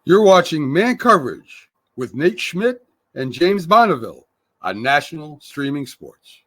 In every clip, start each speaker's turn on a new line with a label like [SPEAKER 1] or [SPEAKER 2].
[SPEAKER 1] You're watching Man Coverage with Nate Schmidt and James Bonneville on National Streaming Sports.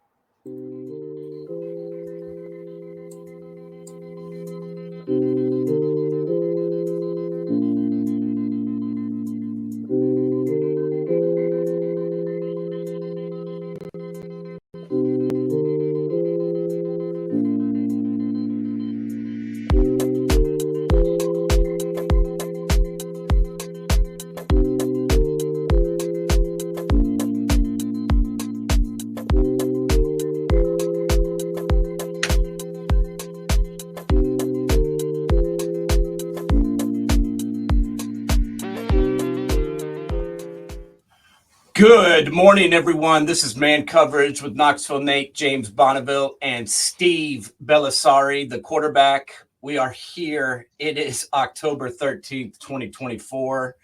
[SPEAKER 2] Good morning, everyone. This is Man Coverage with Knoxville Nate, James Bonneville, and Steve Bellisari, the quarterback. We are here. It is October 13th, 2024.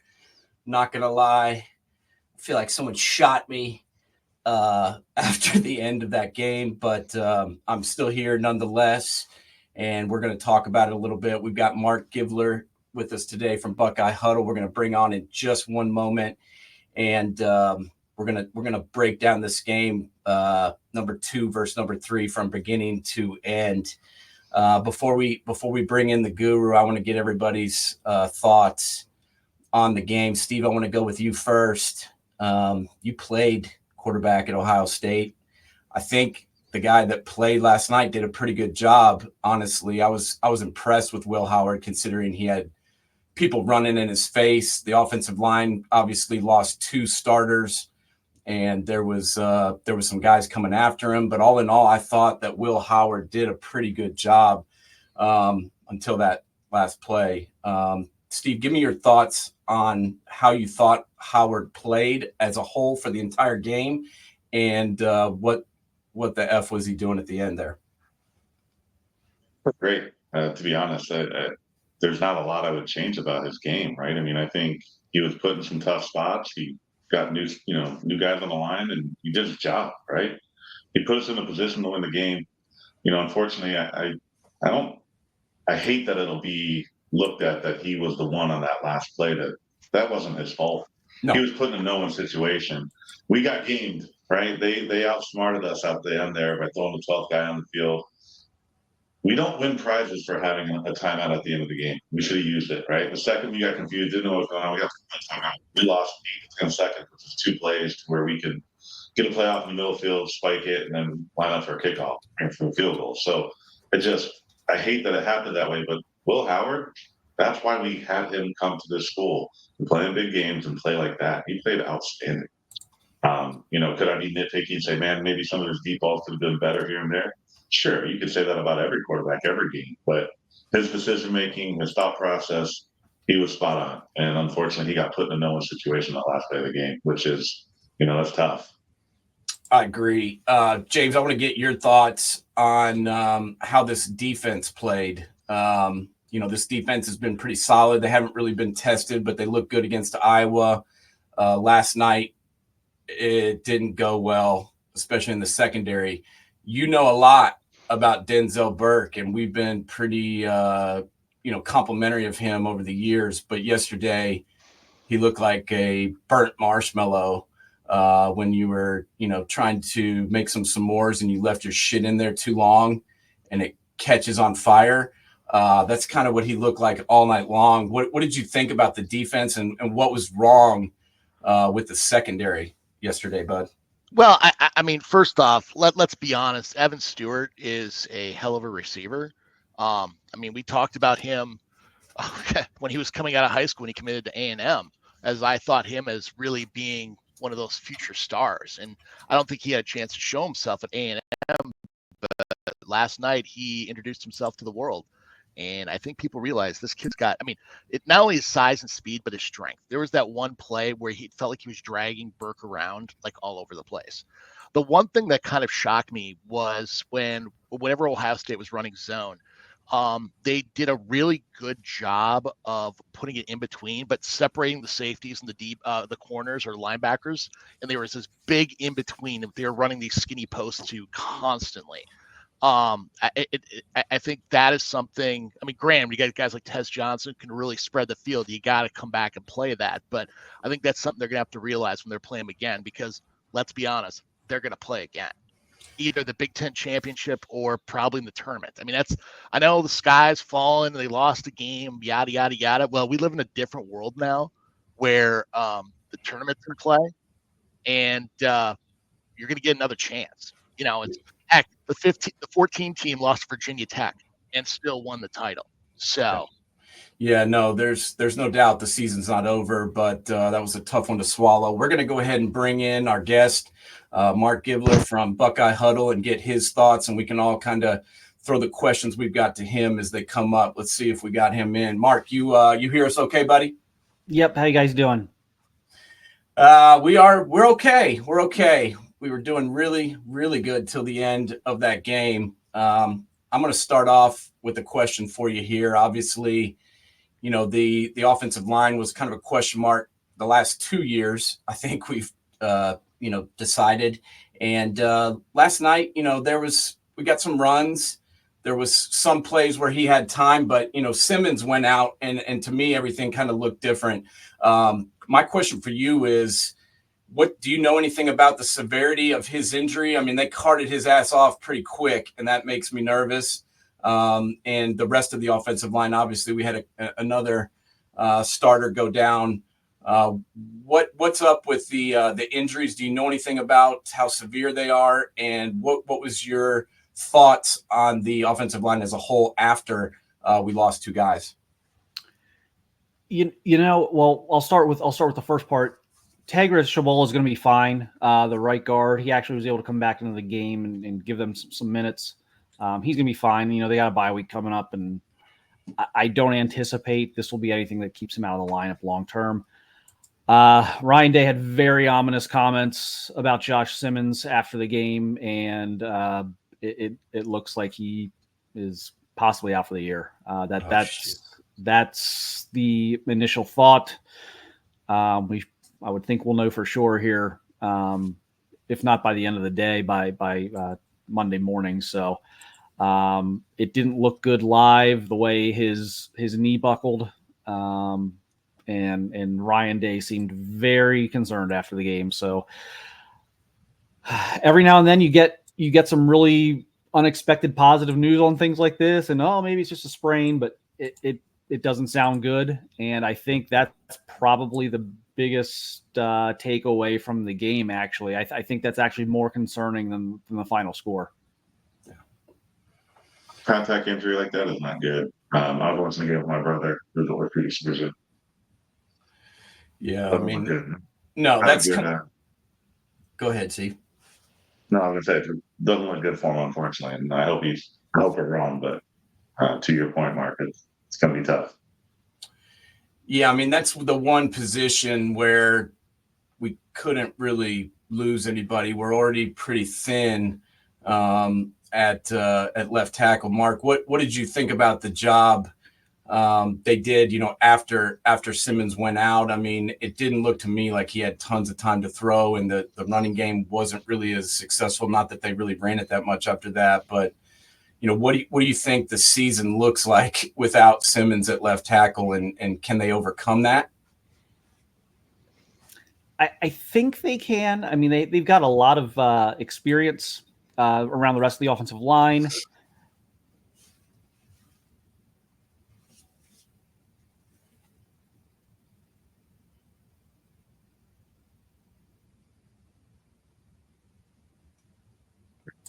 [SPEAKER 2] Not going to lie, I feel like someone shot me after the end of that game, but I'm still here nonetheless, and we're going to talk about it a little bit. We've got Mark GIVLER with us today from Buckeye Huddle. We're going to bring on in just one moment. And we're gonna break down this game, number 2 versus number 3, from beginning to end. Before we bring in the guru, I want to get everybody's thoughts on the game. Steve, I want to go with you first. You played quarterback at Ohio State. I think the guy that played last night did a pretty good job. Honestly, I was impressed with Will Howard, considering he had people running in his face. The offensive line obviously lost 2 starters, and there was some guys coming after him. But all in all, I thought that Will Howard did a pretty good job until that last play. Steve, give me your thoughts on how you thought Howard played as a whole for the entire game, and what the F was he doing at the end there?
[SPEAKER 3] Great. To be honest, there's not a lot I would change about his game, right? I mean, I think he was put in some tough spots. He got new guys on the line, and he did his job, right? He put us in a position to win the game. Unfortunately, I hate that it'll be looked at that he was the one on that last play. That wasn't his fault. No. He was put in a no-win situation. We got gamed, right? They outsmarted us out the end there by throwing the 12th guy on the field. We don't win prizes for having a timeout at the end of the game. We should have used it, right? The second we got confused, didn't know what was going on, we got a timeout. We lost 8 to 10 seconds, which is 2 plays to where we could get a play off in the middle of the field, spike it, and then line up for a kickoff from a field goal. So I hate that it happened that way. But Will Howard, that's why we had him come to this school and play in big games and play like that. He played outstanding. Could I be nitpicky and say, man, maybe some of his deep balls could have been better here and there? Sure, you could say that about every quarterback, every game, but his decision-making, his thought process, he was spot on. And unfortunately, he got put in a no-win situation that last play of the game, which is, that's tough.
[SPEAKER 2] I agree. James, I want to get your thoughts on how this defense played. This defense has been pretty solid. They haven't really been tested, but they look good against Iowa. Last night, it didn't go well, especially in the secondary. You know a lot about Denzel Burke, and we've been pretty, complimentary of him over the years. But yesterday, he looked like a burnt marshmallow when you were, trying to make some s'mores and you left your shit in there too long and it catches on fire. That's kind of what he looked like all night long. What did you think about the defense, and what was wrong with the secondary yesterday, bud?
[SPEAKER 4] Well, I mean, first off, let's be honest. Evan Stewart is a hell of a receiver. We talked about him when he was coming out of high school when he committed to A&M, as I thought him as really being one of those future stars. And I don't think he had a chance to show himself at A&M, but last night he introduced himself to the world. And I think people realize this kid's got, it not only his size and speed, but his strength. There was that one play where he felt like he was dragging Burke around like all over the place. The one thing that kind of shocked me was whenever Ohio State was running zone, they did a really good job of putting it in between, but separating the safeties and the corners or linebackers. And there was this big in between. They were running these skinny posts too constantly. I think that is something. I mean, granted, we got guys like Tez Johnson who can really spread the field. You got to come back and play that. But I think that's something they're going to have to realize when they're playing again, because let's be honest, they're going to play again, either the Big Ten championship or probably in the tournament. I mean, I know the sky's fallen, they lost a game, yada, yada, yada. Well, we live in a different world now where the tournament's in play, and you're going to get another chance. It's heck, the 14 team lost Virginia Tech and still won the title. So,
[SPEAKER 2] yeah, no, there's no doubt the season's not over, but that was a tough one to swallow. We're going to go ahead and bring in our guest, Mark Givler from Buckeye Huddle, and get his thoughts, and we can all kind of throw the questions we've got to him as they come up. Let's see if we got him in. Mark, you hear us okay, buddy?
[SPEAKER 5] Yep. How you guys doing?
[SPEAKER 2] We're okay. We're okay. We were doing really, really good till the end of that game. I'm going to start off with a question for you here. Obviously, the offensive line was kind of a question mark the last 2 years. I think we've, decided. And last night, we got some runs. There was some plays where he had time, but, Simmons went out, and to me, everything kind of looked different. My question for you is, what do you know anything about the severity of his injury? I mean, they carted his ass off pretty quick, and that makes me nervous. And the rest of the offensive line, obviously, we had another starter go down. What's up with the injuries? Do you know anything about how severe they are? And what was your thoughts on the offensive line as a whole after we lost two guys?
[SPEAKER 5] Well, I'll start with the first part. Tegra Chabot is going to be fine. The right guard, he actually was able to come back into the game and give them some minutes. He's going to be fine. They got a bye week coming up, and I don't anticipate this will be anything that keeps him out of the lineup long term. Ryan Day had very ominous comments about Josh Simmons after the game, and it looks like he is possibly out for the year. That's the initial thought. I would think we'll know for sure here, if not by the end of the day, by Monday morning. So it didn't look good live the way his knee buckled, and Ryan Day seemed very concerned after the game. So every now and then you get some really unexpected positive news on things like this, and maybe it's just a sprain, but it doesn't sound good. And I think that's probably the biggest takeaway from the game. Actually, I think that's actually more concerning than the final score.
[SPEAKER 3] Yeah. Contact injury like that is not good. I was once again with my brother who's orthopedic surgeon.
[SPEAKER 2] Yeah,
[SPEAKER 3] I mean,
[SPEAKER 2] no, that's kind of. Go ahead, Steve.
[SPEAKER 3] No, I was going to say it doesn't look good for him, unfortunately, and I hope we're wrong. But to your point, Mark, it's going to be tough.
[SPEAKER 2] Yeah, I mean, that's the one position where we couldn't really lose anybody. We're already pretty thin at left tackle. Mark, what did you think about the job they did, after Simmons went out? I mean, it didn't look to me like he had tons of time to throw, and the running game wasn't really as successful. Not that they really ran it that much after that, but what do you think the season looks like without Simmons at left tackle, and can they overcome that?
[SPEAKER 5] I think they can. I mean, they've got a lot of experience around the rest of the offensive line.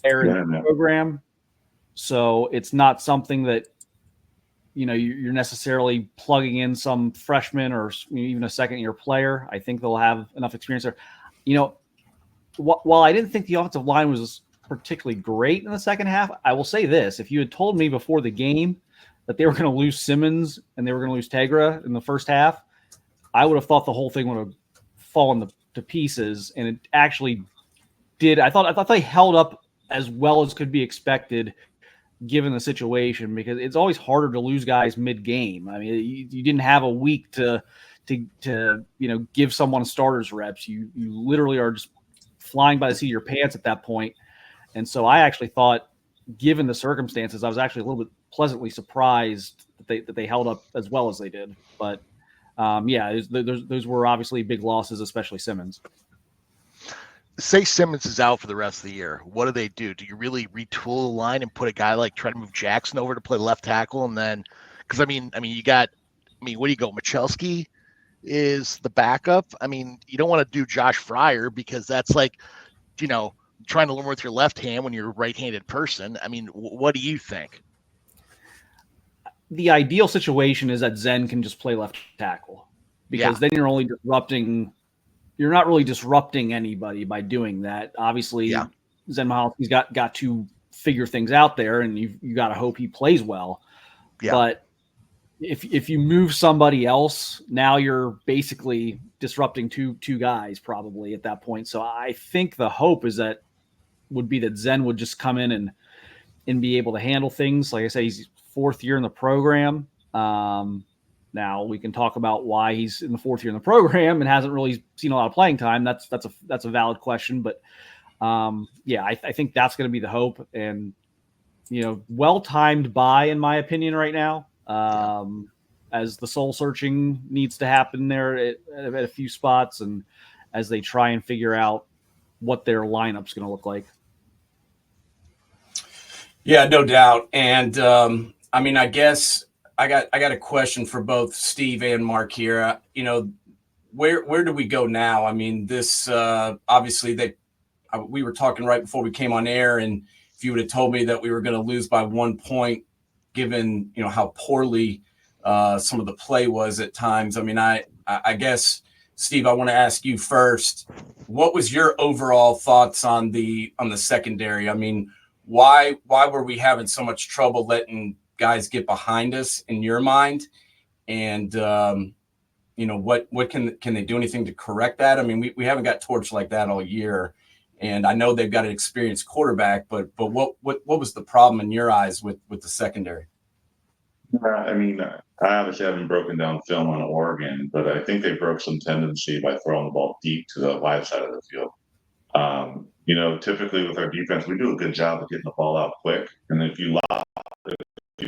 [SPEAKER 5] Program. So it's not something that, you're necessarily plugging in some freshman or even a second-year player. I think they'll have enough experience there. While I didn't think the offensive line was particularly great in the second half, I will say this. If you had told me before the game that they were going to lose Simmons and they were going to lose Tegra in the first half, I would have thought the whole thing would have fallen to pieces, and it actually did. I thought they held up as well as could be expected given the situation, because it's always harder to lose guys mid-game. I mean, you didn't have a week to give someone starters reps. You literally are just flying by the seat of your pants at that point. And so I actually thought given the circumstances, I was actually a little bit pleasantly surprised that they held up as well as they did. But those were obviously big losses, especially Simmons.
[SPEAKER 4] Say Simmons is out for the rest of the year. What do they do? Do you really retool the line and put a guy like try to move Jackson over to play left tackle? And then, because I mean, you got, where do you go? Michalski is the backup. I mean, you don't want to do Josh Fryer because that's like, trying to learn with your left hand when you're a right-handed person. I mean, what do you think?
[SPEAKER 5] The ideal situation is that Zen can just play left tackle, because then you're only disrupting. You're not really disrupting anybody by doing that. Obviously, Zen Michalski's got to figure things out there, and you got to hope he plays well. Yeah. But if you move somebody else, now you're basically disrupting two guys probably at that point. So I think the hope would be that Zen would just come in and be able to handle things. Like I say, he's 4th year in the program. Now we can talk about why he's in the 4th year in the program and hasn't really seen a lot of playing time. That's a valid question, but I think that's going to be the hope. And well-timed buy, in my opinion, right now, as the soul searching needs to happen there at a few spots, and as they try and figure out what their lineup's going to look like.
[SPEAKER 2] Yeah, no doubt. And I guess I got a question for both Steve and Mark here. Where do we go now? I mean, this obviously we were talking right before we came on air, and if you would have told me that we were going to lose by 1 point, given how poorly some of the play was at times. I mean, I guess, Steve, I want to ask you first. What was your overall thoughts on the secondary? I mean, why were we having so much trouble letting guys get behind us in your mind? And what can they do anything to correct that? I mean, we haven't got torched like that all year, and I know they've got an experienced quarterback, but what was the problem in your eyes with the secondary?
[SPEAKER 3] I mean, I obviously haven't broken down film on Oregon, but I think they broke some tendency by throwing the ball deep to the wide side of the field. Typically with our defense, we do a good job of getting the ball out quick. And if you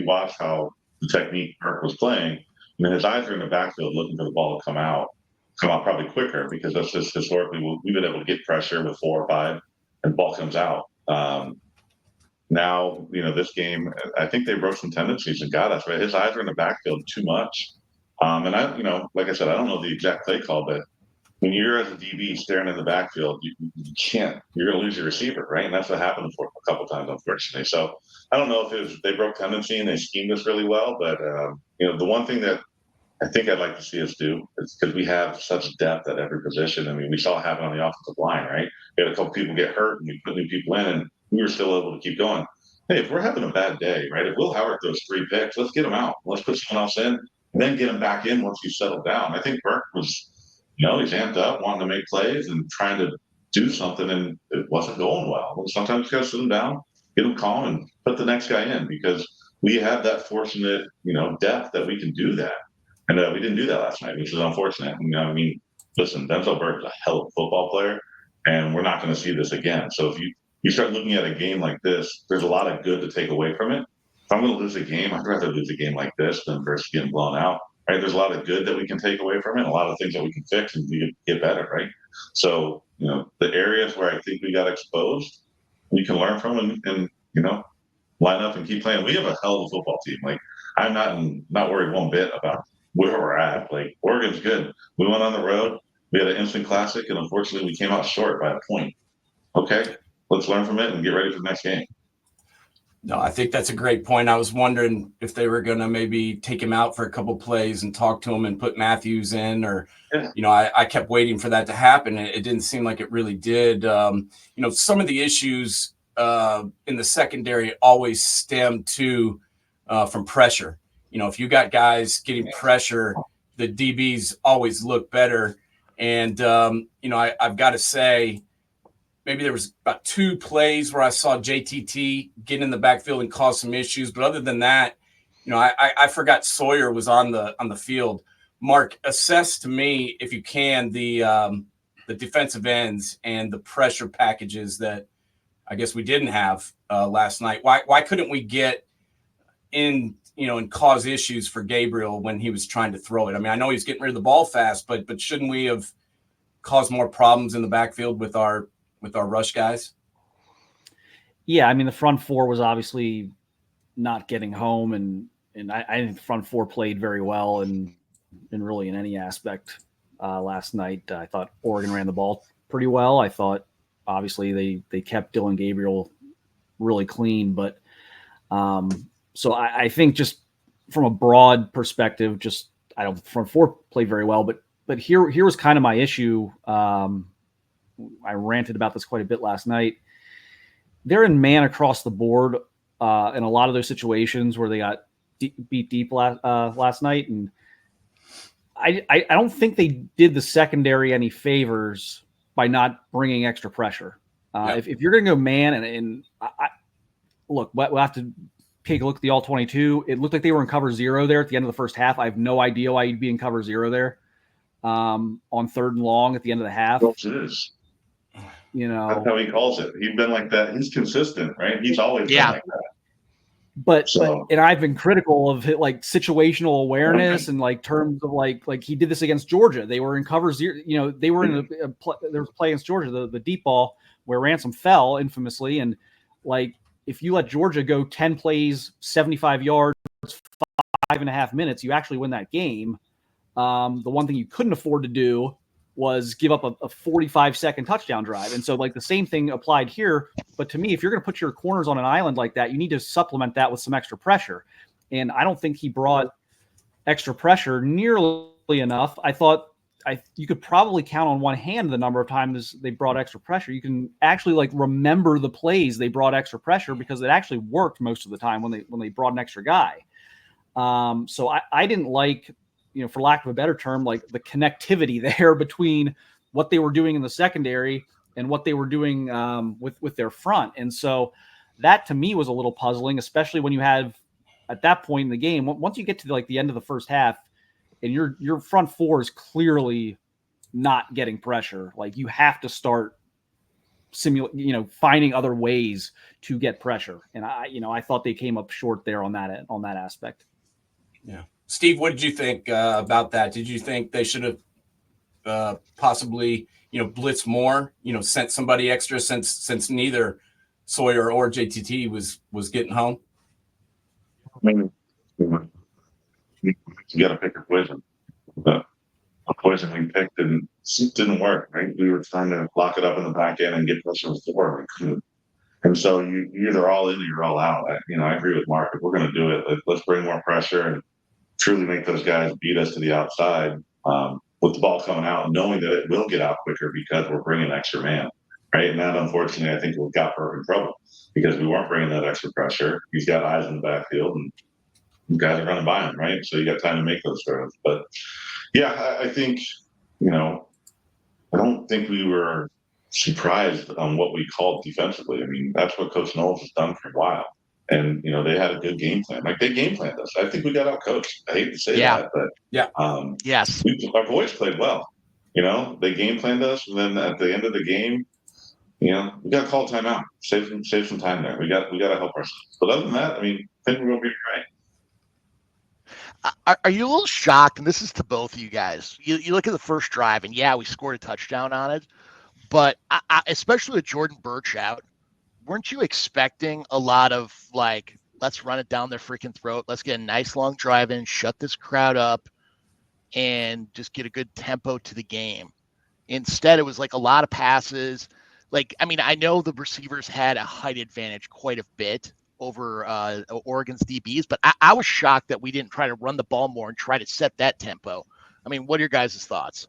[SPEAKER 3] watch how the technique Kirk was playing, his eyes are in the backfield looking for the ball to come out probably quicker, because that's just historically we've been able to get pressure with 4 or 5 and the ball comes out. Now, this game, I think they broke some tendencies and got us, right? His eyes are in the backfield too much. And like I said, I don't know the exact play call, but when you're as a DB staring in the backfield, you can't. You're going to lose your receiver, right? And that's what happened for a couple times, unfortunately. So I don't know if they broke tendency and they schemed us really well, but the one thing that I think I'd like to see us do is, because we have such depth at every position. I mean, we saw it happen on the offensive line, right? We had a couple people get hurt, and we put new people in, and we were still able to keep going. Hey, if we're having a bad day, right? If Will Howard throws 3 picks, let's get him out. Let's put someone else in, and then get him back in once you settle down. I think Burke was. He's amped up, wanting to make plays and trying to do something, and it wasn't going well. Sometimes you got to sit him down, get him calm, and put the next guy in, because we have that fortunate, depth that we can do that. And we didn't do that last night, which is unfortunate. Listen, Denzel Burke is a hell of a football player, and we're not going to see this again. So if you start looking at a game like this, there's a lot of good to take away from it. If I'm going to lose a game, I'd rather lose a game like this than versus getting blown out. Right? There's a lot of good that we can take away from it, a lot of things that we can fix and get better, right? So, the areas where I think we got exposed, we can learn from and line up and keep playing. We have a hell of a football team. Like, I'm not worried one bit about where we're at. Like, Oregon's good. We went on the road. We had an instant classic, and unfortunately, we came out short by a point. Okay, let's learn from it and get ready for the next game.
[SPEAKER 2] No, I think that's a great point. I was wondering if they were going to maybe take him out for a couple plays and talk to him and put Matthews in, or, I kept waiting for that to happen. And it didn't seem like it really did. Some of the issues in the secondary always stem from pressure. If you got guys getting pressure, the DBs always look better. And, I've got to say, maybe there was about 2 plays where I saw JTT get in the backfield and cause some issues. But other than that, I forgot Sawyer was on the field. Mark, assess to me, if you can, the defensive ends and the pressure packages that I guess we didn't have last night. Why couldn't we get in, and cause issues for Gabriel when he was trying to throw it? I mean, I know he's getting rid of the ball fast, but shouldn't we have caused more problems in the backfield with our rush guys?
[SPEAKER 5] Yeah, I mean, the front four was obviously not getting home, and I think the front four played very well and really in any aspect last night. I thought Oregon ran the ball pretty well. I thought obviously they kept Dylan Gabriel really clean, but so I think just from a broad perspective, the front four played very well, but here was kind of my issue. I ranted about this quite a bit last night. They're in man across the board in a lot of those situations where they got beat deep last night, and I don't think they did the secondary any favors by not bringing extra pressure. If you're going to go man, and look, we'll have to take a look at the all-22. It looked like they were in cover 0 there at the end of the first half. I have no idea why you'd be in cover 0 there on 3rd and long at the end of the half.
[SPEAKER 3] It is. That's how he calls it. He's been like that. He's consistent, right? He's always been like that.
[SPEAKER 5] But I've been critical of like situational awareness and like terms of like he did this against Georgia. They were in cover 0. They were in there was a play against Georgia, the deep ball where Ransom fell infamously, and like if you let Georgia go 10 plays, 75 yards, 5.5 minutes, you actually win that game. The one thing you couldn't afford to do was give up a 45-second touchdown drive. And so like the same thing applied here. But to me, if you're going to put your corners on an island like that, you need to supplement that with some extra pressure. And I don't think he brought extra pressure nearly enough. I thought you could probably count on one hand the number of times they brought extra pressure. You can actually like remember the plays they brought extra pressure because it actually worked most of the time when they brought an extra guy. So I didn't like, for lack of a better term, like the connectivity there between what they were doing in the secondary and what they were doing with their front. And so that to me was a little puzzling, especially when you have at that point in the game, once you get to the end of the first half and your front four is clearly not getting pressure. Like you have to start finding other ways to get pressure. And I thought they came up short there on that aspect.
[SPEAKER 2] Yeah. Steve, what did you think about that? Did you think they should have possibly, blitzed more, sent somebody extra since neither Sawyer or JTT was getting home?
[SPEAKER 3] I mean, you got to pick a poison. The poison we picked didn't work, right? We were trying to lock it up in the back end and get pressure before we couldn't. And so you're either all in or you're all out. I agree with Mark. If we're going to do it, let's bring more pressure and truly make those guys beat us to the outside with the ball coming out, knowing that it will get out quicker because we're bringing extra man, right? And that, unfortunately, I think we got Burke in trouble because we weren't bringing that extra pressure. He's got eyes in the backfield, and guys are running by him, right? So you got time to make those throws. But, yeah, I think, I don't think we were surprised on what we called defensively. I mean, that's what Coach Knowles has done for a while. And, they had a good game plan. Like, they game planned us. I think we got out coached. I hate to say that, but
[SPEAKER 2] yes,
[SPEAKER 3] our boys played well. They game planned us, and then at the end of the game, we got to call timeout, save some time there. We got to help ourselves. But other than that, I mean, I think we're going to be right.
[SPEAKER 4] Are you a little shocked? And this is to both of you guys. You look at the first drive, and we scored a touchdown on it. But I, especially with Jordan Birch out, weren't you expecting a lot of like, let's run it down their freaking throat. Let's get a nice long drive in, shut this crowd up, and just get a good tempo to the game. Instead, it was like a lot of passes. Like, I mean, I know the receivers had a height advantage quite a bit over Oregon's DBs, but I was shocked that we didn't try to run the ball more and try to set that tempo. I mean, what are your guys' thoughts?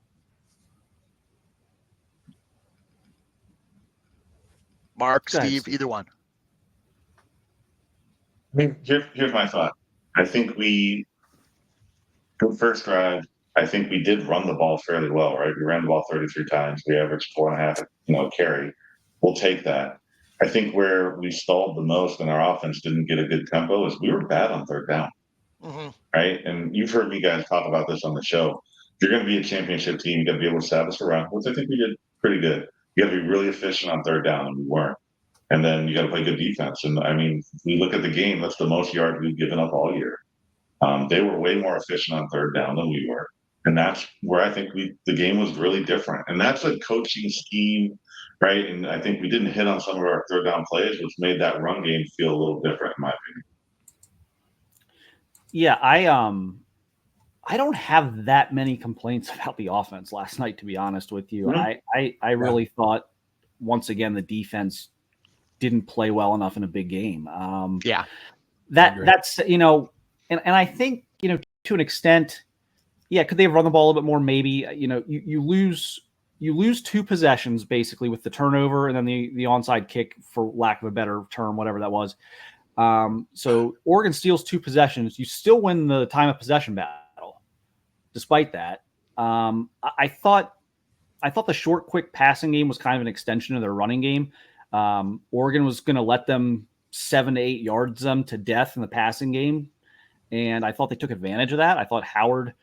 [SPEAKER 4] Mark, Steve, either one.
[SPEAKER 3] I mean, here's my thought. I think the first drive, I think we did run the ball fairly well, right? We ran the ball 33 times. We averaged 4.5, carry. We'll take that. I think where we stalled the most and our offense didn't get a good tempo is we were bad on 3rd down, right? And you've heard me guys talk about this on the show. If you're going to be a championship team, you got to be able to establish a run, which I think we did pretty good. You got to be really efficient on 3rd down, and we weren't. And then you got to play good defense. And I mean, if we look at the game, that's the most yards we've given up all year. They were way more efficient on third down than we were. And that's where I think the game was really different. And that's a coaching scheme, right? And I think we didn't hit on some of our third down plays, which made that run game feel a little different, in my opinion.
[SPEAKER 5] Yeah, I don't have that many complaints about the offense last night, to be honest with you.
[SPEAKER 3] Mm-hmm.
[SPEAKER 5] I really thought, once again, the defense didn't play well enough in a big game. That's, you know, and I think, you know, to an extent, yeah, could they have run the ball a little bit more? Maybe. You know, you lose 2 possessions basically with the turnover and then the onside kick, for lack of a better term, whatever that was. So Oregon steals 2 possessions. You still win the time of possession battle. Despite that, I thought the short, quick passing game was kind of an extension of their running game. Oregon was going to let them 7 to 8 yards them to death in the passing game, and I thought they took advantage of that. I thought Howard,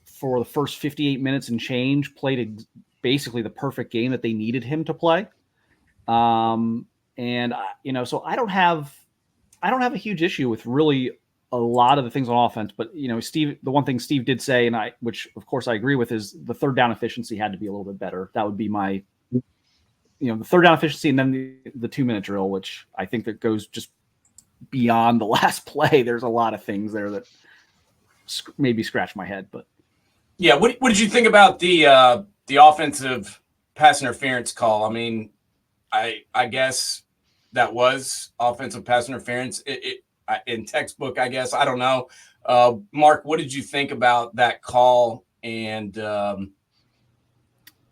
[SPEAKER 5] for the first 58 minutes and change, played basically the perfect game that they needed him to play. And you know, so I don't have a huge issue with really a lot of the things on offense, but you know, Steve, the one thing Steve did say, and which of course I agree with, is the third down efficiency had to be a little bit better. That would be my, you know, the third down efficiency, and then the 2-minute drill, which I think that goes just beyond the last play. There's a lot of things there that maybe scratch my head, but
[SPEAKER 2] yeah. What did you think about the offensive pass interference call? I mean, I guess that was offensive pass interference. In textbook, I guess. I don't know. Mark, what did you think about that call? And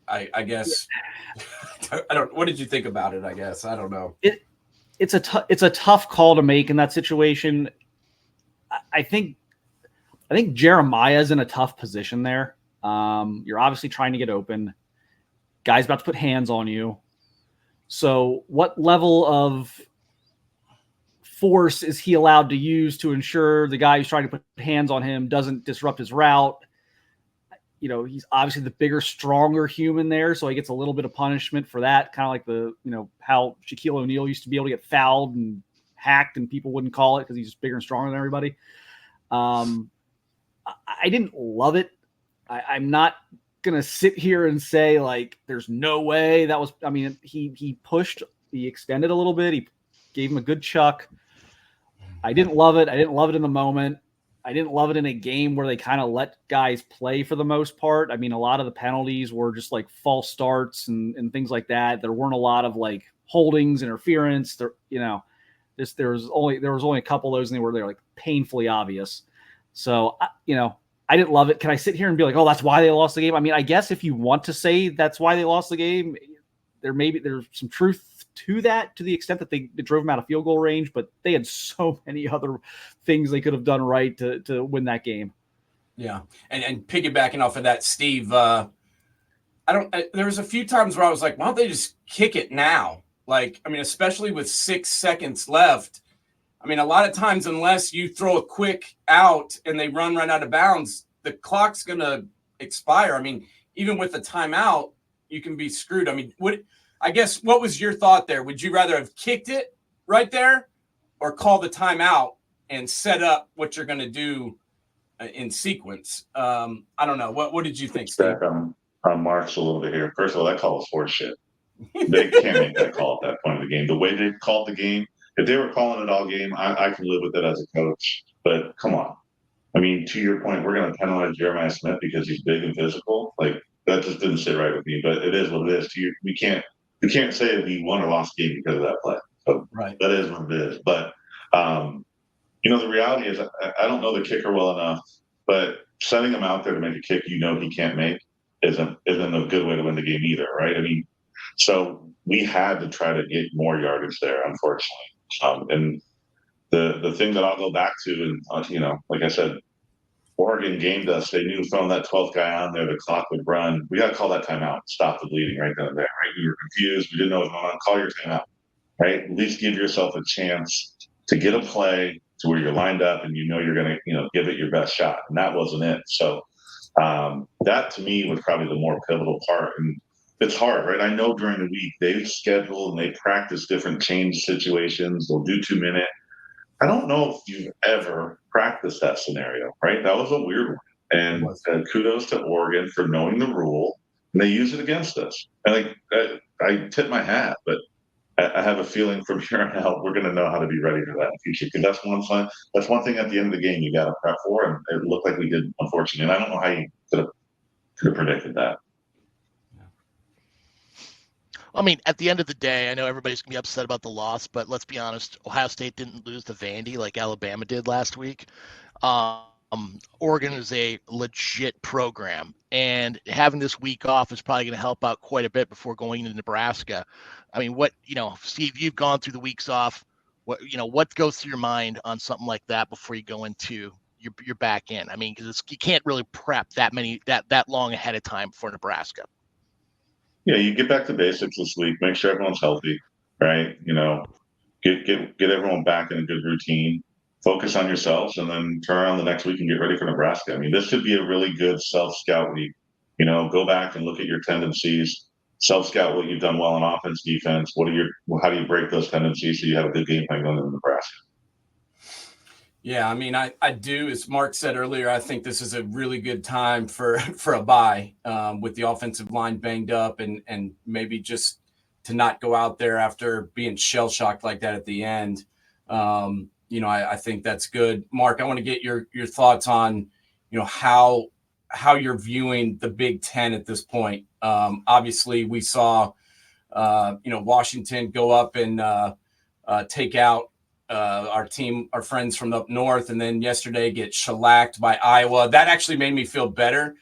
[SPEAKER 2] I guess I don't. What did you think about it? I guess I don't know.
[SPEAKER 5] It's a tough call to make in that situation. I think Jeremiah's in a tough position there. You're obviously trying to get open. Guy's about to put hands on you. So what level of force is he allowed to use to ensure the guy who's trying to put hands on him doesn't disrupt his route? You know, he's obviously the bigger, stronger human there, so he gets a little bit of punishment for that. Kind of like how Shaquille O'Neal used to be able to get fouled and hacked and people wouldn't call it because he's just bigger and stronger than everybody. I didn't love it. I'm not going to sit here and say, like, there's no way that was – I mean, he pushed – he extended a little bit. He gave him a good chuck. I didn't love it. I didn't love it in the moment. I didn't love it in a game where they kind of let guys play for the most part. I mean, a lot of the penalties were just like false starts and things like that. There weren't a lot of like holdings, interference. There was only a couple of those, and they were like painfully obvious. So, I didn't love it. Can I sit here and be like, oh, that's why they lost the game? I mean, I guess if you want to say that's why they lost the game, there's some truth to that, to the extent that they drove them out of field goal range, but they had so many other things they could have done right to win that game.
[SPEAKER 2] Yeah. And piggybacking off of that, Steve, there was a few times where I was like, why don't they just kick it now? Like, I mean, especially with 6 seconds left. I mean, a lot of times, unless you throw a quick out and they run right out of bounds, the clock's going to expire. I mean, even with the timeout, you can be screwed. I mean, what was your thought there? Would you rather have kicked it right there or call the timeout and set up what you're going to do in sequence? I don't know. What did you think, Steve?
[SPEAKER 3] Back on Mark's a little bit here. First of all, that call was horse shit. They can't make that call at that point of the game. The way they called the game, if they were calling it all game, I can live with it as a coach. But come on. I mean, to your point, we're going to penalize Jeremiah Smith because he's big and physical. Like, that just didn't sit right with me. But it is what it is. We can't say we won or lost the game because of that play. So
[SPEAKER 2] right.
[SPEAKER 3] That is what it is. But, the reality is I don't know the kicker well enough, but sending him out there to make a kick he can't make isn't a good way to win the game either, right? I mean, so we had to try to get more yardage there, unfortunately. And the thing that I'll go back to, and like I said, Oregon gamed us. They knew throwing that 12th guy on there, the clock would run. We got to call that timeout. Stop the bleeding right then and there, right? We were confused. We didn't know what was going on. Call your timeout, right? At least give yourself a chance to get a play to where you're lined up and you're going to, give it your best shot. And that wasn't it. So that to me was probably the more pivotal part. And it's hard, right? I know during the week they schedule and they practice different change situations. They'll do 2 minute. I don't know if you've ever practiced that scenario, right? That was a weird one. And kudos to Oregon for knowing the rule, and they use it against us. And I tip my hat, but I have a feeling from here on out we're going to know how to be ready for that in the future, because that's one thing at the end of the game you got to prep for, and it looked like we did, unfortunately. And I don't know how you could have predicted that.
[SPEAKER 4] I mean, at the end of the day, I know everybody's going to be upset about the loss, but let's be honest, Ohio State didn't lose to Vandy like Alabama did last week. Oregon is a legit program, and having this week off is probably going to help out quite a bit before going into Nebraska. I mean, Steve, you've gone through the weeks off. What goes through your mind on something like that before you go into your back in? I mean, because you can't really prep that long ahead of time for Nebraska.
[SPEAKER 3] Yeah, you get back to basics this week. Make sure everyone's healthy, right? Get everyone back in a good routine. Focus on yourselves, and then turn around the next week and get ready for Nebraska. I mean, this should be a really good self-scout week. Go back and look at your tendencies. Self-scout what you've done well on offense, defense. How do you break those tendencies so you have a good game plan going into Nebraska?
[SPEAKER 2] Yeah, I mean, I do. As Mark said earlier, I think this is a really good time for a bye with the offensive line banged up, and maybe just to not go out there after being shell-shocked like that at the end. I think that's good. Mark, I want to get your thoughts on, how you're viewing the Big Ten at this point. Obviously, we saw, Washington go up and take out our friends from up north, and then yesterday get shellacked by Iowa. That actually made me feel better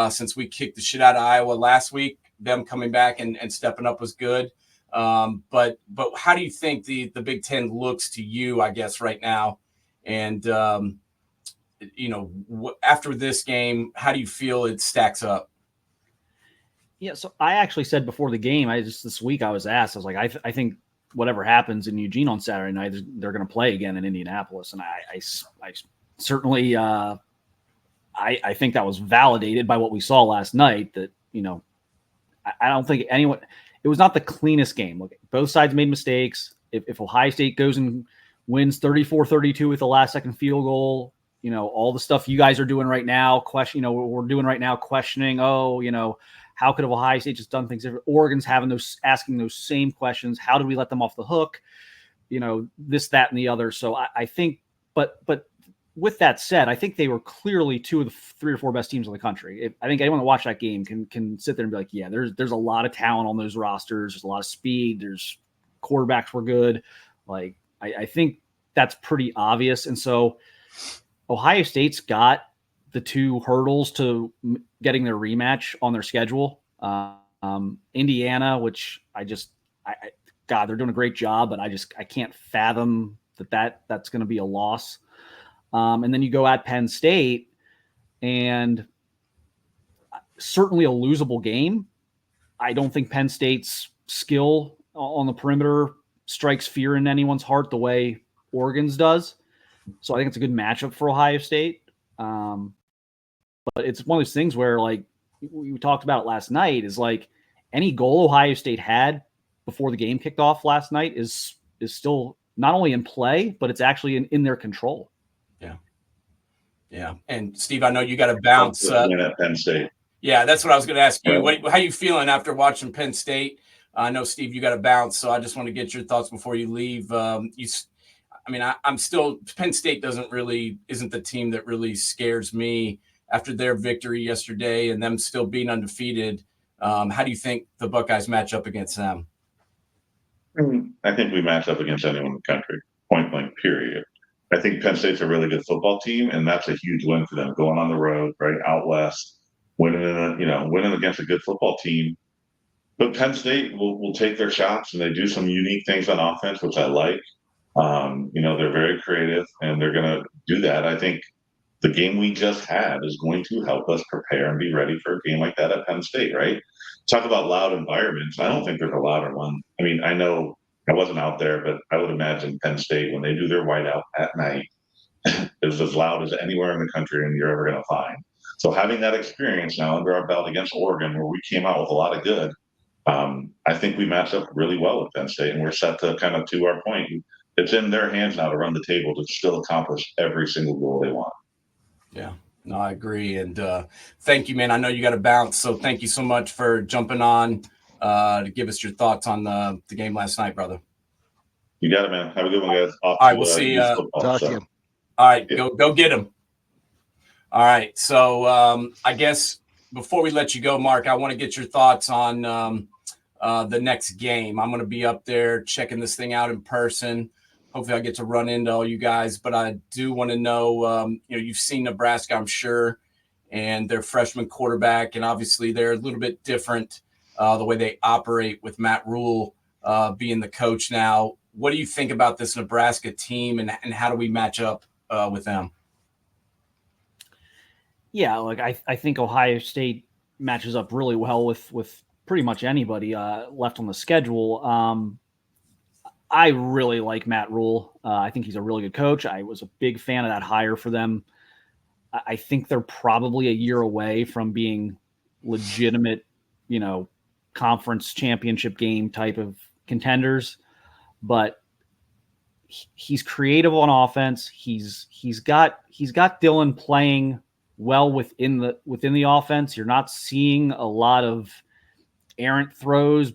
[SPEAKER 2] since we kicked the shit out of Iowa last week. Them coming back and stepping up was good. But how do you think the Big Ten looks to you, I guess, right now? And, after this game, how do you feel it stacks up?
[SPEAKER 5] Yeah, so I actually said before the game, this week I was asked, I was like, I think whatever happens in Eugene on Saturday night, they're going to play again in Indianapolis. And I certainly, I think that was validated by what we saw last night, that, I don't think anyone, it was not the cleanest game. Look, both sides made mistakes. If Ohio State goes and wins 34-32 with the last second field goal, all the stuff you guys are doing right now, we're doing right now, questioning, how could have Ohio State just done things different? Oregon's asking those same questions. How did we let them off the hook? This, that, and the other. So I think, but with that said, I think they were clearly two of the 3 or 4 best teams in the country. I think anyone that watched that game can sit there and be like, yeah, there's a lot of talent on those rosters. There's a lot of speed. There's quarterbacks were good. Like, I think that's pretty obvious. And so Ohio State's got the 2 hurdles to getting their rematch on their schedule. Indiana, which God, they're doing a great job, but I can't fathom that's going to be a loss. And then you go at Penn State, and certainly a losable game. I don't think Penn State's skill on the perimeter strikes fear in anyone's heart the way Oregon's does. So I think it's a good matchup for Ohio State. But it's one of those things where, like we talked about it last night, is like any goal Ohio State had before the game kicked off last night is still not only in play, but it's actually in their control.
[SPEAKER 2] Yeah. And Steve, I know you got to bounce.
[SPEAKER 3] At Penn State.
[SPEAKER 2] Yeah, that's what I was going to ask you. How you feeling after watching Penn State? I know, Steve, you got to bounce, so I just want to get your thoughts before you leave. I'm still, Penn State isn't the team that really scares me after their victory yesterday and them still being undefeated. How do you think the Buckeyes match up against them?
[SPEAKER 3] I think we match up against anyone in the country, point blank, period. I think Penn State's a really good football team, and that's a huge win for them, going on the road, right, out west, winning against a good football team. But Penn State will take their shots, and they do some unique things on offense, which I like. They're very creative, and they're going to do that. I think the game we just had is going to help us prepare and be ready for a game like that at Penn State, right? Talk about loud environments. I don't think there's a louder one. I mean, I know I wasn't out there, but I would imagine Penn State, when they do their whiteout at night, is as loud as anywhere in the country and you're ever going to find. So having that experience now under our belt against Oregon, where we came out with a lot of good, I think we match up really well with Penn State, and we're set to kind of, to our point, it's in their hands now to run the table to still accomplish every single goal they want.
[SPEAKER 2] Yeah, no, I agree. And thank you, man. I know you got to bounce, so thank you so much for jumping on to give us your thoughts on the game last night, brother.
[SPEAKER 3] You got it, man. Have a good one, guys.
[SPEAKER 2] All right, we'll see you.
[SPEAKER 4] Talk to you.
[SPEAKER 2] All right, go get him. All right, so I guess before we let you go, Mark, I want to get your thoughts on the next game. I'm going to be up there checking this thing out in person. Hopefully I get to run into all you guys, but I do want to know, you've seen Nebraska, I'm sure, and their freshman quarterback, and obviously they're a little bit different the way they operate with Matt Rule being the coach now. What do you think about this Nebraska team, and how do we match up with them?
[SPEAKER 5] Yeah, like I think Ohio State matches up really well with pretty much anybody left on the schedule. I really like Matt Rule. I think he's a really good coach. I was a big fan of that hire for them. I think they're probably a year away from being legitimate, conference championship game type of contenders. But he's creative on offense. He's got Dylan playing well within the offense. You're not seeing a lot of errant throws,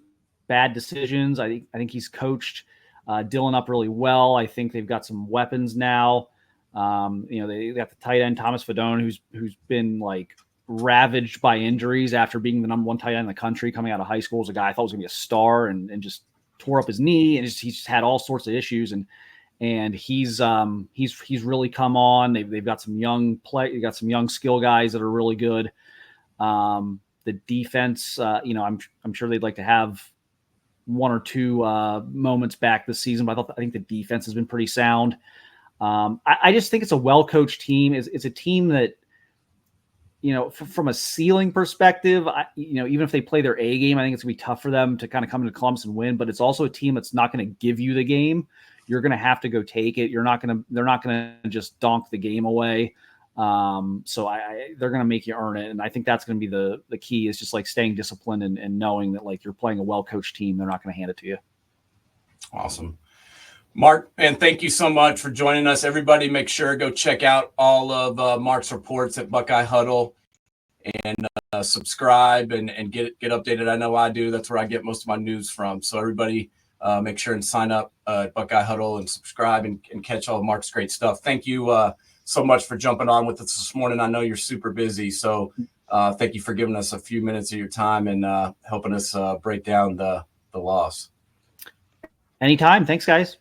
[SPEAKER 5] bad decisions. I think he's coached Dylan up really well. I think they've got some weapons now. They got the tight end Thomas Fedone, who's been like ravaged by injuries after being the number one tight end in the country coming out of high school. As a guy I thought was gonna be a star and just tore up his knee, and he's just had all sorts of issues. And he's really come on. They've got some young skill guys that are really good. The defense, I'm sure they'd like to have one or two moments back this season, but I think the defense has been pretty sound. I just think it's a well-coached team. It's a team that, from a ceiling perspective, even if they play their A game, I think it's gonna be tough for them to kind of come into Columbus and win. But it's also a team that's not going to give you the game. You're going to have to go take it. They're not going to just donk the game away. So they're going to make you earn it. And I think that's going to be the key, is just like staying disciplined and knowing that like you're playing a well-coached team. They're not going to hand it to you.
[SPEAKER 2] Awesome. Mark, and thank you so much for joining us. Everybody make sure go check out all of Mark's reports at Buckeye Huddle and subscribe and get updated. I know I do. That's where I get most of my news from. So everybody make sure and sign up at Buckeye Huddle and subscribe and catch all of Mark's great stuff. Thank you so much for jumping on with us this morning. I know you're super busy, so thank you for giving us a few minutes of your time and helping us break down the loss.
[SPEAKER 5] Anytime. Thanks, guys.